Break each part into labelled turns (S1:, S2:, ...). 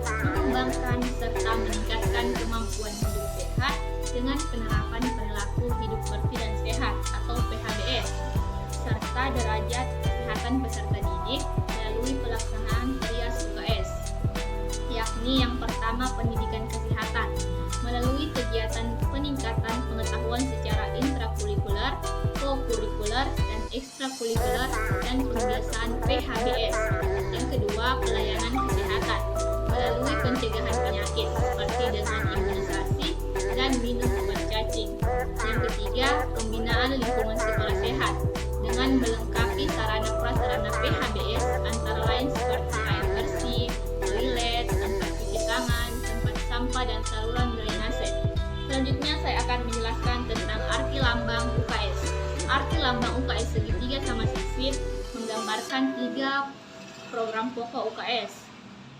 S1: mengembangkan serta meningkatkan kemampuan hidup sehat dengan penerapan perilaku hidup bersih dan sehat atau PHBS, serta derajat kesehatan peserta didik melalui pelaksanaan trias UKS, yakni yang pertama pendidikan kesehatan melalui kegiatan peningkatan pengetahuan secara intrakurikuler, kokurikuler, dan ekstrakurikuler dan pembiasaan PHBS. Yang kedua, pelayanan kesehatan melalui pencegahan penyakit seperti dengan imunisasi dan minum obat cacing. Yang ketiga, pembinaan lingkungan sekolah sehat dengan melengkapi sarana prasarana PHBS antara lain seperti air bersih, toilet, tempat cuci tangan, tempat sampah, dan saluran drainase. Selanjutnya saya akan menjelaskan tentang arti lambang UKS. Arti lambang UKS segitiga sama sisir menggambarkan 3 program pokok UKS,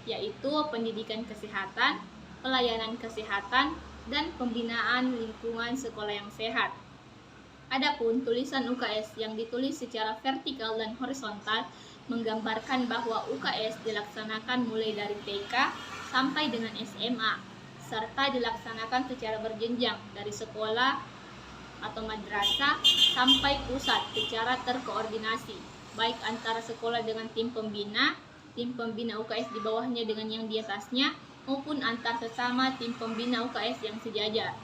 S1: yaitu pendidikan kesehatan, pelayanan kesehatan, dan pembinaan lingkungan sekolah yang sehat. Adapun tulisan UKS yang ditulis secara vertikal dan horizontal menggambarkan bahwa UKS dilaksanakan mulai dari TK sampai dengan SMA, serta dilaksanakan secara berjenjang dari sekolah atau madrasah sampai pusat secara terkoordinasi, baik antara sekolah dengan tim pembina UKS di bawahnya dengan yang di atasnya, maupun antar sesama tim pembina UKS yang sejajar.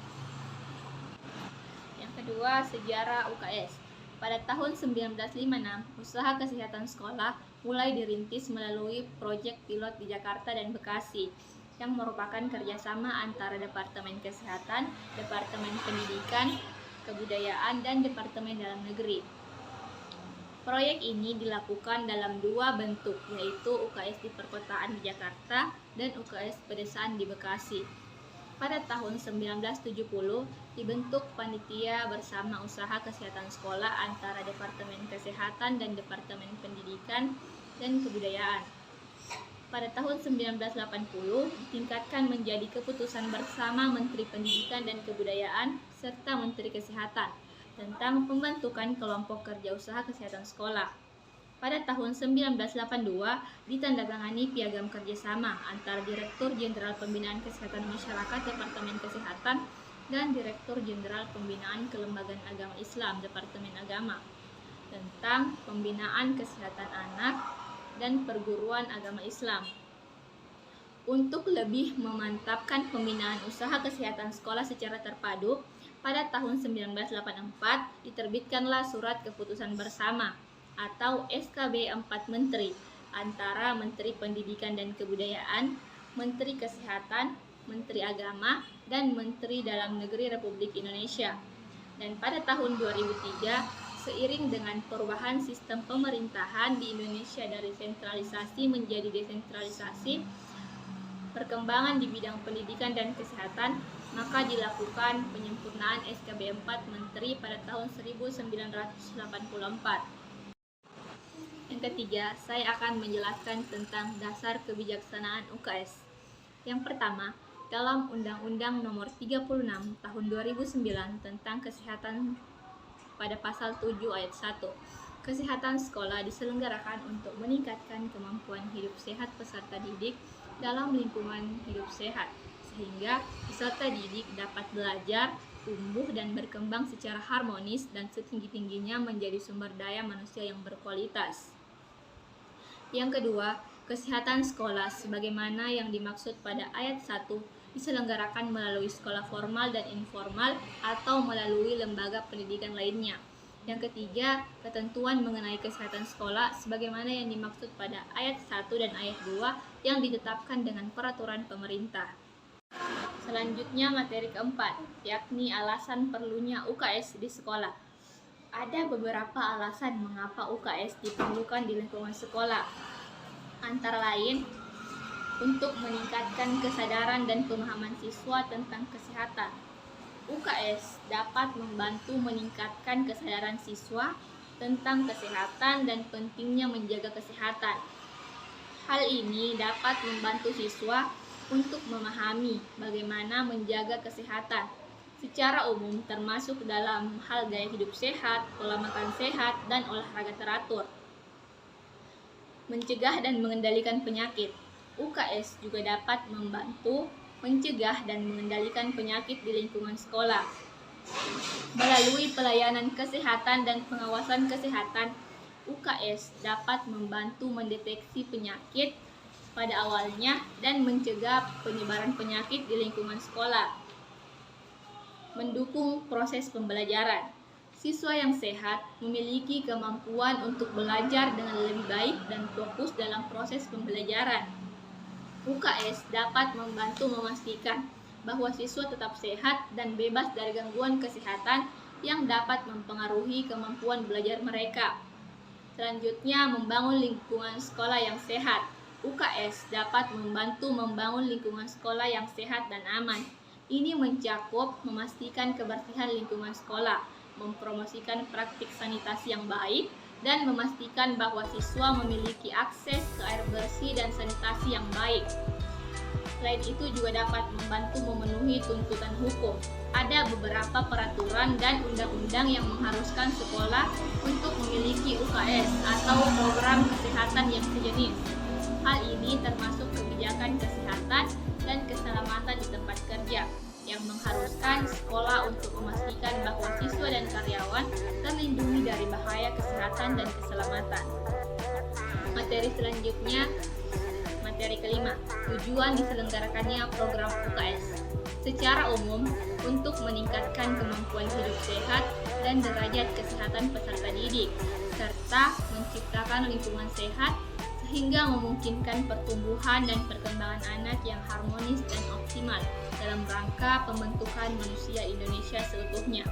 S1: Yang kedua, sejarah UKS. Pada tahun 1956, usaha kesehatan sekolah mulai dirintis melalui proyek pilot di Jakarta dan Bekasi, yang merupakan kerjasama antara Departemen Kesehatan, Departemen Pendidikan, Kebudayaan, dan Departemen Dalam Negeri. Proyek ini dilakukan dalam 2 bentuk, yaitu UKS di perkotaan di Jakarta dan UKS pedesaan di Bekasi. Pada tahun 1970, dibentuk panitia bersama usaha kesehatan sekolah antara Departemen Kesehatan dan Departemen Pendidikan dan Kebudayaan. Pada tahun 1980, ditingkatkan menjadi keputusan bersama Menteri Pendidikan dan Kebudayaan serta Menteri Kesehatan tentang pembentukan kelompok kerja usaha kesehatan sekolah. Pada tahun 1982, ditandatangani piagam kerjasama antara Direktur Jenderal Pembinaan Kesehatan Masyarakat Departemen Kesehatan dan Direktur Jenderal Pembinaan Kelembagaan Agama Islam Departemen Agama tentang pembinaan kesehatan anak dan perguruan agama Islam. Untuk lebih memantapkan pembinaan usaha kesehatan sekolah secara terpadu, pada tahun 1984 diterbitkanlah Surat Keputusan Bersama atau SKB 4 Menteri antara Menteri Pendidikan dan Kebudayaan, Menteri Kesehatan, Menteri Agama, dan Menteri Dalam Negeri Republik Indonesia. Dan pada tahun 2003, seiring dengan perubahan sistem pemerintahan di Indonesia dari sentralisasi menjadi desentralisasi, perkembangan di bidang pendidikan dan kesehatan, maka dilakukan penyempurnaan SKB 4 Menteri pada tahun 1984. Yang ketiga, saya akan menjelaskan tentang dasar kebijaksanaan UKS. Yang pertama, dalam Undang-Undang Nomor 36 Tahun 2009 tentang Kesehatan pada pasal 7 ayat 1, kesehatan sekolah diselenggarakan untuk meningkatkan kemampuan hidup sehat peserta didik dalam lingkungan hidup sehat, sehingga peserta didik dapat belajar, tumbuh, dan berkembang secara harmonis dan setinggi-tingginya menjadi sumber daya manusia yang berkualitas. Yang kedua, kesehatan sekolah sebagaimana yang dimaksud pada ayat 1 diselenggarakan melalui sekolah formal dan informal atau melalui lembaga pendidikan lainnya. Yang ketiga, ketentuan mengenai kesehatan sekolah sebagaimana yang dimaksud pada ayat 1 dan ayat 2 yang ditetapkan dengan peraturan pemerintah. Selanjutnya materi keempat, yakni alasan perlunya UKS di sekolah. Ada beberapa alasan mengapa UKS diperlukan di lingkungan sekolah. Antara lain, untuk meningkatkan kesadaran dan pemahaman siswa tentang kesehatan. UKS dapat membantu meningkatkan kesadaran siswa tentang kesehatan dan pentingnya menjaga kesehatan. Hal ini dapat membantu siswa untuk memahami bagaimana menjaga kesehatan secara umum, termasuk dalam hal gaya hidup sehat, pola makan sehat, dan olahraga teratur. Mencegah dan mengendalikan penyakit. UKS juga dapat membantu mencegah dan mengendalikan penyakit di lingkungan sekolah. Melalui pelayanan kesehatan dan pengawasan kesehatan, UKS dapat membantu mendeteksi penyakit pada awalnya dan mencegah penyebaran penyakit di lingkungan sekolah. Mendukung proses pembelajaran. Siswa yang sehat memiliki kemampuan untuk belajar dengan lebih baik dan fokus dalam proses pembelajaran. UKS dapat membantu memastikan bahwa siswa tetap sehat dan bebas dari gangguan kesehatan yang dapat mempengaruhi kemampuan belajar mereka. Selanjutnya, membangun lingkungan sekolah yang sehat. UKS dapat membantu membangun lingkungan sekolah yang sehat dan aman. Ini mencakup memastikan kebersihan lingkungan sekolah, mempromosikan praktik sanitasi yang baik, dan memastikan bahwa siswa memiliki akses ke air bersih dan sanitasi yang baik. Selain itu juga dapat membantu memenuhi tuntutan hukum. Ada beberapa peraturan dan undang-undang yang mengharuskan sekolah untuk memiliki UKS atau program kesehatan yang sejenis. Hal ini termasuk kebijakan kesehatan dan keselamatan di tempat kerja yang mengharuskan sekolah untuk memastikan bahwa siswa dan karyawan terlindungi dari bahaya kesehatan dan keselamatan. Materi selanjutnya, materi kelima, tujuan diselenggarakannya program UKS. Secara umum, untuk meningkatkan kemampuan hidup sehat dan derajat kesehatan peserta didik, serta menciptakan lingkungan sehat sehingga memungkinkan pertumbuhan dan perkembangan anak yang harmonis dan optimal dalam rangka pembentukan manusia Indonesia seutuhnya.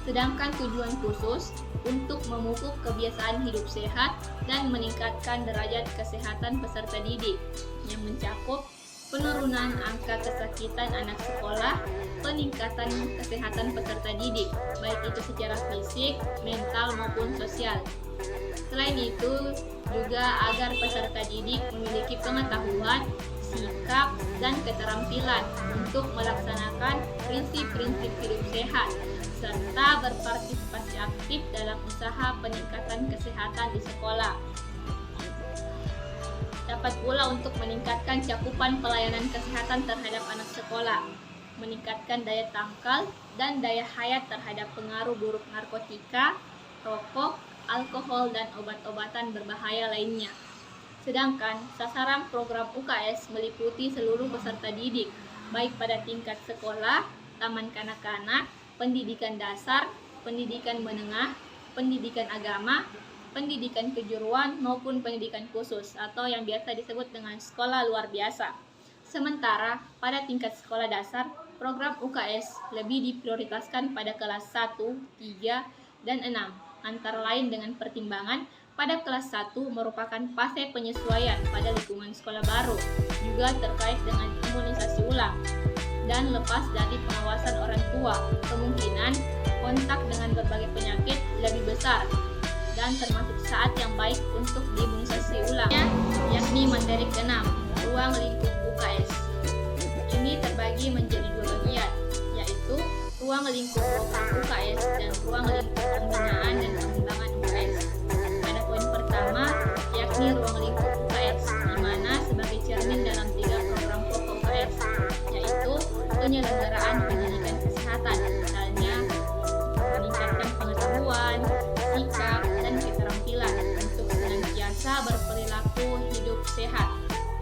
S1: Sedangkan tujuan khusus untuk memupuk kebiasaan hidup sehat dan meningkatkan derajat kesehatan peserta didik yang mencakup penurunan angka kesakitan anak sekolah, peningkatan kesehatan peserta didik, baik itu secara fisik, mental maupun sosial. Selain itu, juga agar peserta didik memiliki pengetahuan, sikap, dan keterampilan untuk melaksanakan prinsip-prinsip hidup sehat, serta berpartisipasi aktif dalam usaha peningkatan kesehatan di sekolah. Dapat pula untuk meningkatkan cakupan pelayanan kesehatan terhadap anak sekolah, meningkatkan daya tangkal dan daya hayat terhadap pengaruh buruk narkotika, rokok, alkohol, dan obat-obatan berbahaya lainnya. Sedangkan sasaran program UKS meliputi seluruh peserta didik, baik pada tingkat sekolah, taman kanak-kanak, pendidikan dasar, pendidikan menengah, pendidikan agama, pendidikan kejuruan, maupun pendidikan khusus atau yang biasa disebut dengan sekolah luar biasa. Sementara pada tingkat sekolah dasar, program UKS lebih diprioritaskan pada kelas 1, 3, dan 6. Antara lain dengan pertimbangan pada kelas 1 merupakan fase penyesuaian pada lingkungan sekolah baru, juga terkait dengan imunisasi ulang, dan lepas dari pengawasan orang tua, kemungkinan kontak dengan berbagai penyakit lebih besar, dan termasuk saat yang baik untuk diimunisasi ulang, yakni materi ke-6, ruang lingkup UKS. Ini terbagi menjadi dua bagian, yaitu ruang lingkup program UKS dan ruang lingkup pembinaan dan pengembangan UKS. Pada poin pertama, yakni ruang lingkup UKS, di mana sebagai cermin dalam 3 program pokok UKS, yaitu penyelenggaraan pendidikan kesehatan, misalnya meningkatkan pengetahuan, sikap, dan keterampilan untuk senantiasa berperilaku hidup sehat.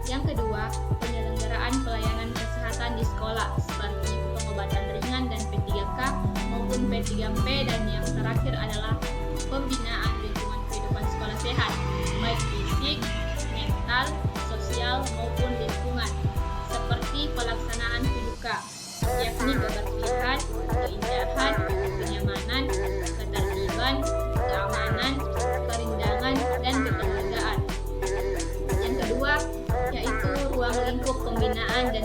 S1: Yang kedua, penyelenggaraan pelayanan kesehatan di sekolah, seperti pengobatan ringan dan P3K maupun P3P, dan yang terakhir adalah pembinaan lingkungan kehidupan sekolah sehat, baik fisik, mental, sosial, maupun lingkungan, seperti pelaksanaan 7K, yakni kebersihan, keindahan, kenyamanan, ketertiban, keamanan, kerindangan, dan kekeluargaan. Yang kedua, yaitu ruang lingkup pembinaan dan